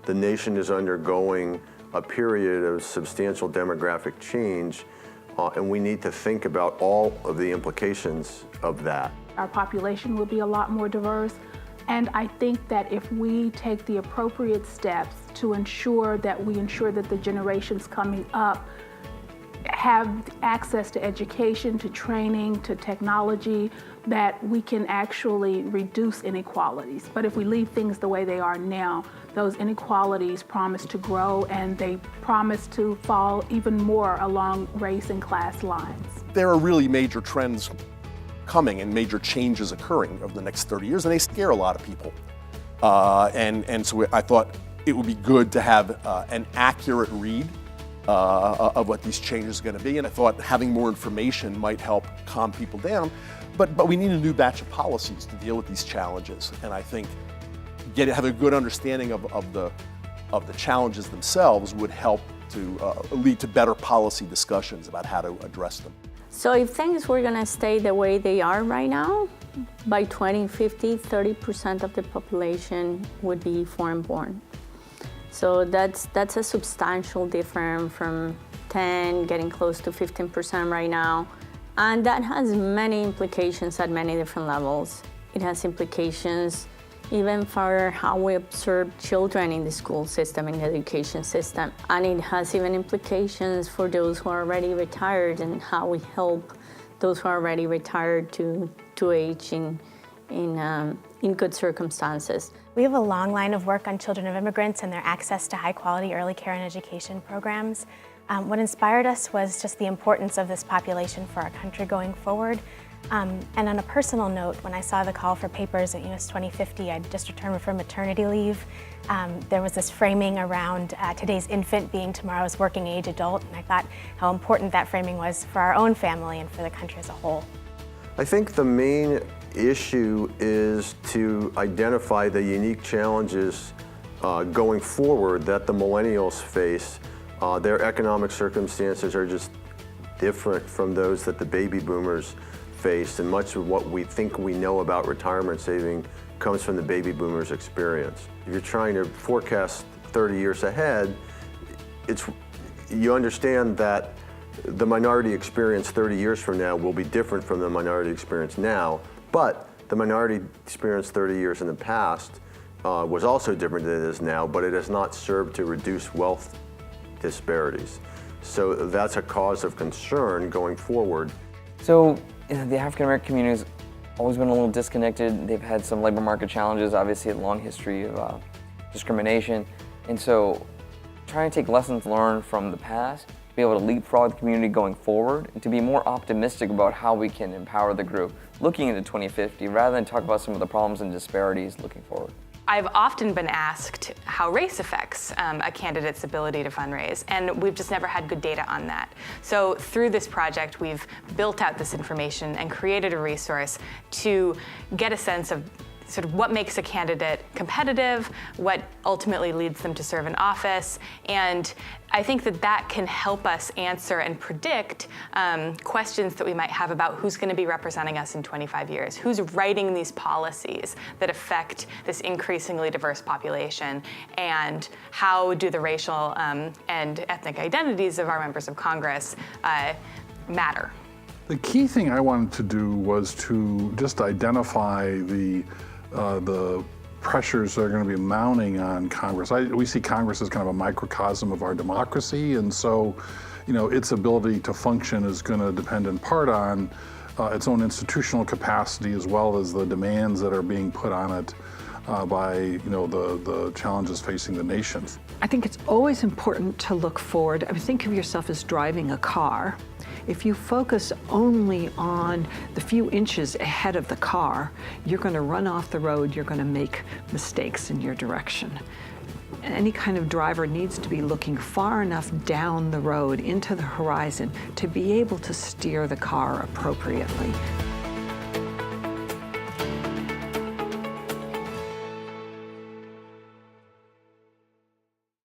the nation is undergoing a period of substantial demographic change, and we need to think about all of the implications of that. Our population will be a lot more diverse, and I think that if we take the appropriate steps to ensure that the generations coming up have access to education, to training, to technology, that we can actually reduce inequalities. But if we leave things the way they are now, those inequalities promise to grow, and they promise to fall even more along race and class lines. There are really major trends coming and major changes occurring over the next 30 years, and they scare a lot of people. And so I thought it would be good to have an accurate read of what these changes are going to be, and I thought having more information might help calm people down. But we need a new batch of policies to deal with these challenges, and I think have a good understanding of the challenges themselves would help to lead to better policy discussions about how to address them. So if things were going to stay the way they are right now, by 2050, 30% of the population would be foreign-born. So that's a substantial difference from 10, getting close to 15% right now. And that has many implications at many different levels. It has implications even for how we observe children in the school system, in the education system. And it has even implications for those who are already retired and how we help those who are already retired to age in good circumstances. We have a long line of work on children of immigrants and their access to high-quality early care and education programs. What inspired us was just the importance of this population for our country going forward. And on a personal note, when I saw the call for papers at US 2050, I'd just returned from maternity leave. There was this framing around today's infant being tomorrow's working age adult, and I thought how important that framing was for our own family and for the country as a whole. I think the main issue is to identify the unique challenges going forward that the millennials face. Their economic circumstances are just different from those that the baby boomers faced, and much of what we think we know about retirement saving comes from the baby boomers' experience. If you're trying to forecast 30 years ahead, you understand that the minority experience 30 years from now will be different from the minority experience now, but the minority experience 30 years in the past was also different than it is now, but it has not served to reduce wealth disparities. So that's a cause of concern going forward. So the African American community has always been a little disconnected. They've had some labor market challenges, obviously a long history of discrimination. And so trying to take lessons learned from the past, to be able to leapfrog the community going forward, and to be more optimistic about how we can empower the group looking into 2050 rather than talk about some of the problems and disparities looking forward. I've often been asked how race affects a candidate's ability to fundraise, and we've just never had good data on that. So through this project, we've built out this information and created a resource to get a sense of sort of what makes a candidate competitive, what ultimately leads them to serve in office, and I think that that can help us answer and predict questions that we might have about who's going to be representing us in 25 years, who's writing these policies that affect this increasingly diverse population, and how do the racial and ethnic identities of our members of Congress matter. The key thing I wanted to do was to just identify the pressures that are going to be mounting on Congress. We see Congress as kind of a microcosm of our democracy, and so, its ability to function is going to depend in part on its own institutional capacity as well as the demands that are being put on it by, the challenges facing the nation. I think it's always important to look forward. I mean, think of yourself as driving a car. If you focus only on the few inches ahead of the car, you're going to run off the road, you're going to make mistakes in your direction. Any kind of driver needs to be looking far enough down the road into the horizon to be able to steer the car appropriately.